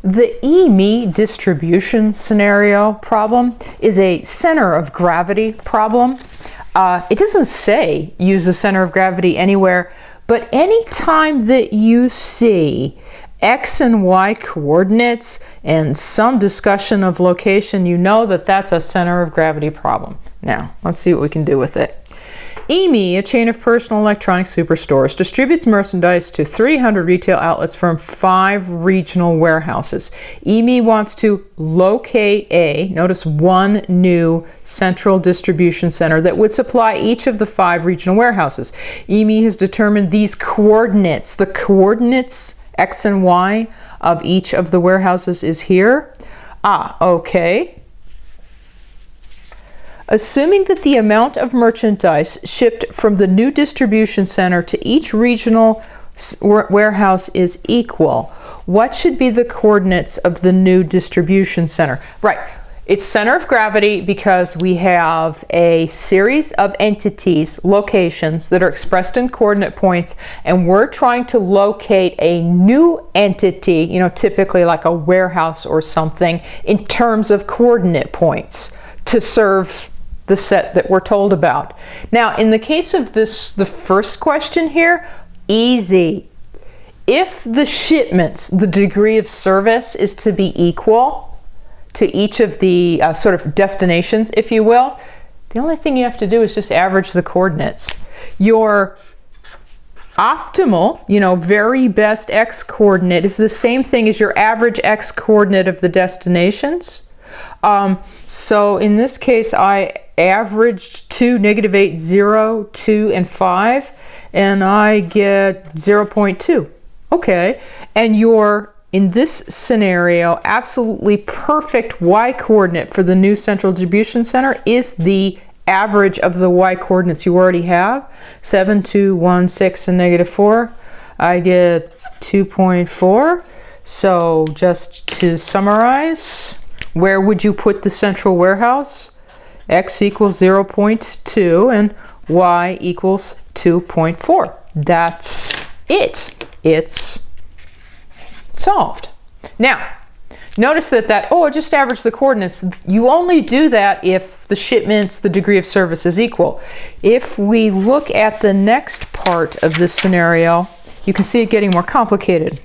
The E-me distribution scenario problem is a center of gravity problem. It doesn't say use the center of gravity anywhere, but anytime that you see X and Y coordinates and some discussion of location, you know that that's a center of gravity problem. Now, let's see what we can do with it. E-me, a chain of personal electronics superstores, distributes merchandise to 300 retail outlets from 5 regional warehouses. E-me wants to locate notice one new central distribution center that would supply each of the 5 regional warehouses. E-me has determined these coordinates, the coordinates X and Y of each of the warehouses is here. Okay. Assuming that the amount of merchandise shipped from the new distribution center to each regional warehouse is equal, what should be the coordinates of the new distribution center? Right, it's center of gravity because we have a series of entities, locations, that are expressed in coordinate points, and we're trying to locate a new entity, you know, typically like a warehouse or something, in terms of coordinate points to serve the set that we're told about. Now, in the case of this, the first question here, easy. If the shipments, the degree of service is to be equal to each of the sort of destinations, if you will, the only thing you have to do is just average the coordinates. Your optimal, you know, very best X coordinate is the same thing as your average X coordinate of the destinations. So in this case, I averaged 2, -8, 0, 2, and 5, and I get 0.2. Okay, and your, in this scenario, absolutely perfect Y coordinate for the new central distribution center is the average of the Y coordinates you already have, 7, 2, 1, 6, and -4. I get 2.4. So just to summarize, where would you put the central warehouse? X equals 0.2 and Y equals 2.4. That's it. It's solved. Now, notice that, oh, just average the coordinates. You only do that if the shipments, the degree of service is equal. If we look at the next part of this scenario, you can see it getting more complicated.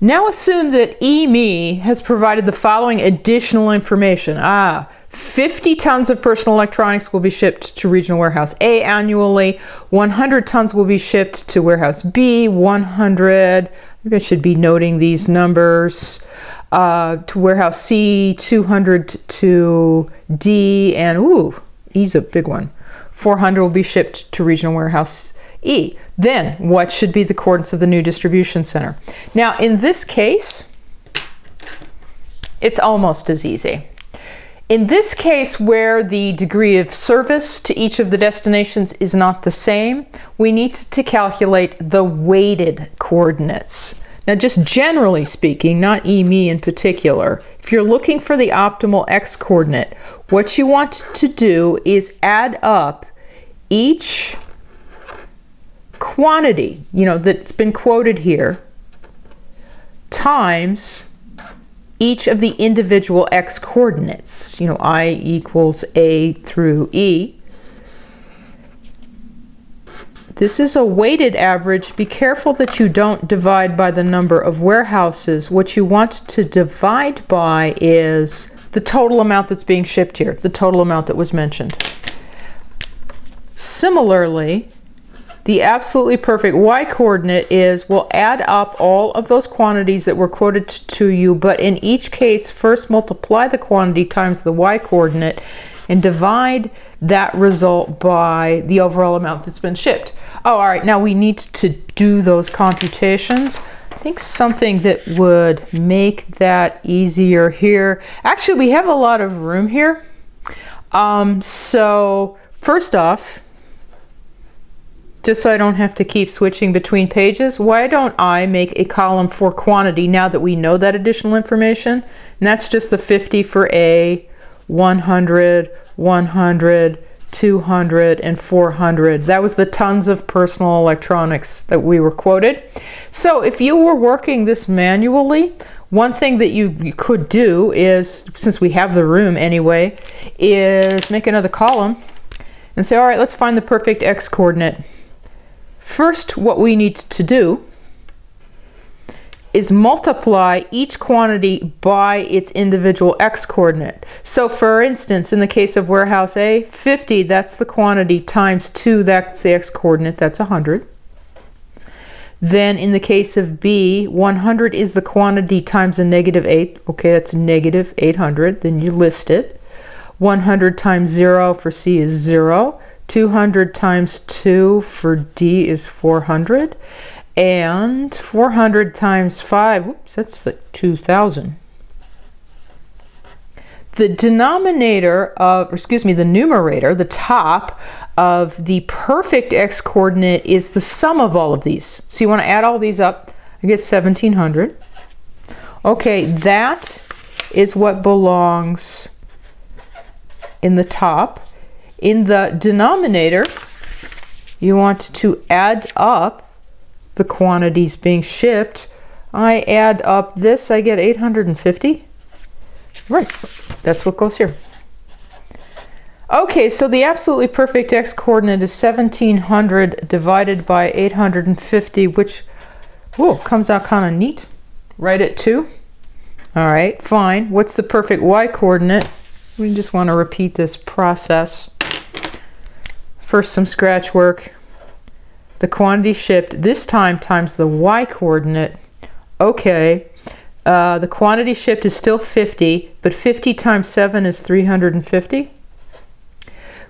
Now assume that E-me has provided the following additional information. 50 tons of personal electronics will be shipped to regional warehouse A annually. 100 tons will be shipped to warehouse B. 100, maybe I should be noting these numbers, to warehouse C. 200 to D, and E's a big one. 400 will be shipped to regional warehouse E. Then, what should be the coordinates of the new distribution center? Now, in this case, it's almost as easy. In this case, where the degree of service to each of the destinations is not the same, we need to calculate the weighted coordinates. Now, just generally speaking, not E-me in particular, if you're looking for the optimal X coordinate, what you want to do is add up each quantity, you know, that's been quoted here, times each of the individual X coordinates, you know, I equals A through E. This is a weighted average. Be careful that you don't divide by the number of warehouses. What you want to divide by is the total amount that's being shipped here, the total amount that was mentioned. Similarly, the absolutely perfect Y coordinate is, we'll add up all of those quantities that were quoted to you, but in each case, first multiply the quantity times the Y coordinate and divide that result by the overall amount that's been shipped. Oh, all right, now we need to do those computations. I think something that would make that easier here. Actually, we have a lot of room here. So first off, just so I don't have to keep switching between pages, why don't I make a column for quantity now that we know that additional information? And that's just the 50 for A, 100, 100, 200, and 400. That was the tons of personal electronics that we were quoted. So if you were working this manually, one thing that you could do is, since we have the room anyway, is make another column and say, all right, let's find the perfect x coordinate. First, what we need to do is multiply each quantity by its individual x coordinate. So for instance, in the case of warehouse A, 50, that's the quantity, times 2, that's the x coordinate, that's 100. Then in the case of B, 100 is the quantity times a negative 8. Okay, that's negative 800. Then you list it. 100 times 0 for C is 0. 200 times 2 for D is 400. And 400 times 5, whoops, that's the 2,000. The denominator of, or excuse me, the numerator, the top of the perfect x coordinate is the sum of all of these. So you want to add all these up. I get 1,700. Okay, that is what belongs in the top. In the denominator, you want to add up the quantities being shipped. I add up this, I get 850. Right, that's what goes here. Okay, so the absolutely perfect x coordinate is 1,700 divided by 850, which comes out kind of neat, right at 2. All right, fine. What's the perfect y coordinate? We just want to repeat this process. First, some scratch work. The quantity shipped this time times the y coordinate. Okay, the quantity shipped is still 50, but 50 times 7 is 350.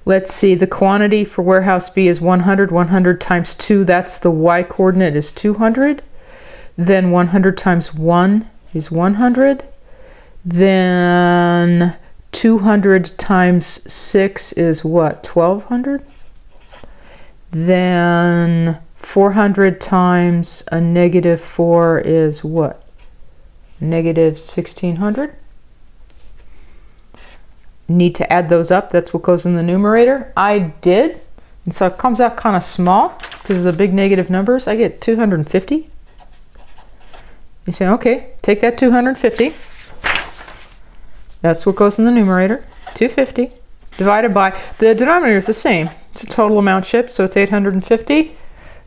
Let's see, the quantity for warehouse B is 100. 100 times 2, that's the y coordinate, is 200. Then 100 times 1 is 100. Then 200 times 6 is what, 1,200? Then 400 times a negative 4 is what? Negative 1,600. Need to add those up. That's what goes in the numerator. I did. And so it comes out kind of small because of the big negative numbers. I get 250. You say, okay, take that 250. That's what goes in the numerator. 250 divided by, the denominator is the same. It's a total amount shipped, so it's 850.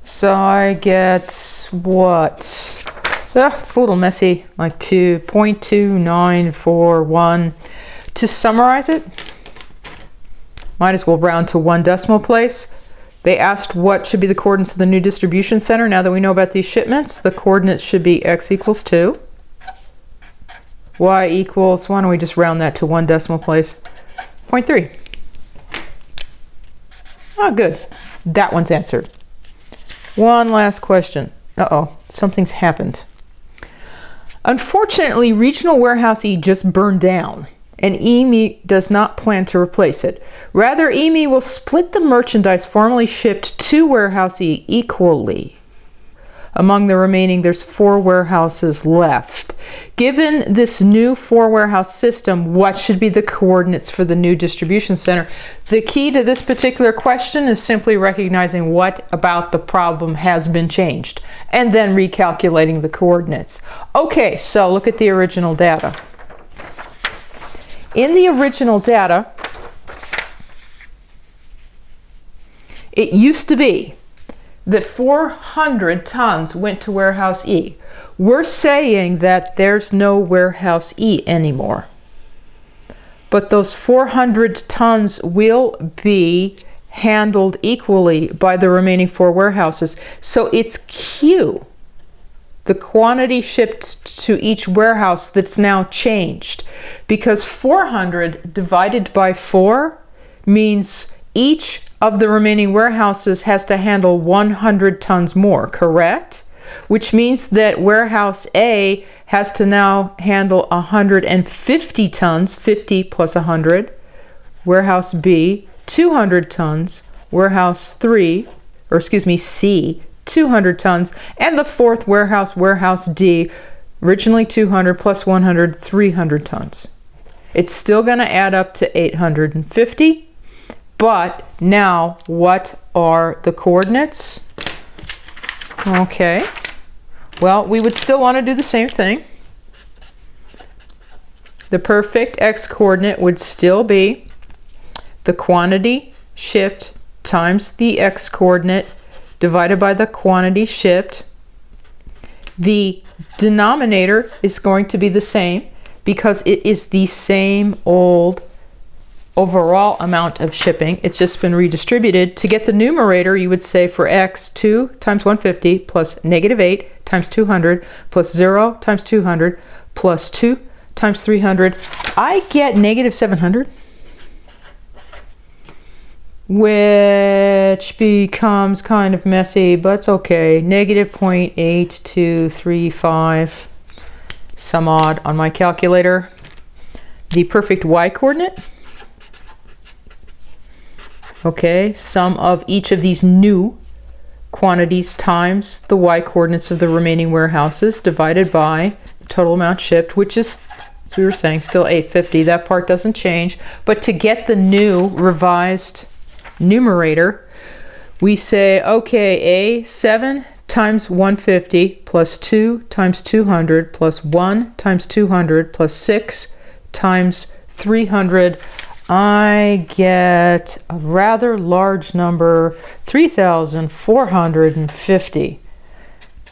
So I get what? It's a little messy, like 2.2941. To summarize it, might as well round to one decimal place. They asked what should be the coordinates of the new distribution center. Now that we know about these shipments, the coordinates should be x equals 2. Y equals, why don't we just round that to one decimal place? 0.3. Oh, good. That one's answered. One last question. Uh-oh, something's happened. Unfortunately, Regional Warehouse E just burned down, and EME does not plan to replace it. Rather, EME will split the merchandise formerly shipped to Warehouse E equally. Among the remaining, there's 4 warehouses left. Given this new 4-warehouse system, what should be the coordinates for the new distribution center? The key to this particular question is simply recognizing what about the problem has been changed, and then recalculating the coordinates. Okay, so look at the original data. In the original data, it used to be that 400 tons went to Warehouse E. We're saying that there's no Warehouse E anymore. But those 400 tons will be handled equally by the remaining 4 warehouses. So it's Q, the quantity shipped to each warehouse, that's now changed. Because 400 divided by 4 means each of the remaining warehouses has to handle 100 tons more, correct? Which means that warehouse A has to now handle 150 tons, 50 plus 100. Warehouse B, 200 tons. Warehouse C, 200 tons. And the 4th warehouse, Warehouse D, originally 200 plus 100, 300 tons. It's still going to add up to 850. But now, what are the coordinates? Okay, well, we would still want to do the same thing. The perfect x-coordinate would still be the quantity shipped times the x-coordinate divided by the quantity shipped. The denominator is going to be the same because it is the same old overall amount of shipping. It's just been redistributed. To get the numerator, you would say for x, 2 times 150 plus negative 8 times 200 plus 0 times 200 plus 2 times 300. I get negative 700, which becomes kind of messy, but it's okay. Negative 0.8235 some odd on my calculator. The perfect y-coordinate. Okay, sum of each of these new quantities times the y-coordinates of the remaining warehouses divided by the total amount shipped, which is, as we were saying, still 850. That part doesn't change. But to get the new revised numerator, we say, okay, A, 7 times 150 plus 2 times 200 plus 1 times 200 plus 6 times 300. I get a rather large number, 3,450.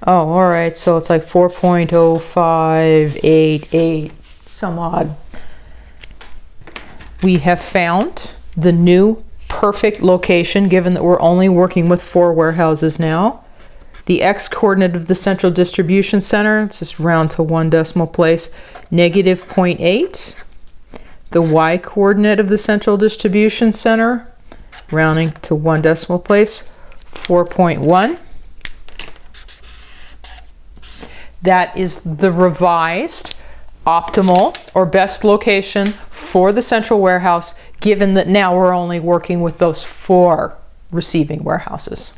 Oh, all right, so it's like 4.0588, some odd. We have found the new perfect location, given that we're only working with 4 warehouses now. The x-coordinate of the central distribution center, let's just round to 1 decimal place, negative 0.8. The y-coordinate of the central distribution center, rounding to 1 decimal place, 4.1. That is the revised optimal or best location for the central warehouse, given that now we're only working with those 4 receiving warehouses.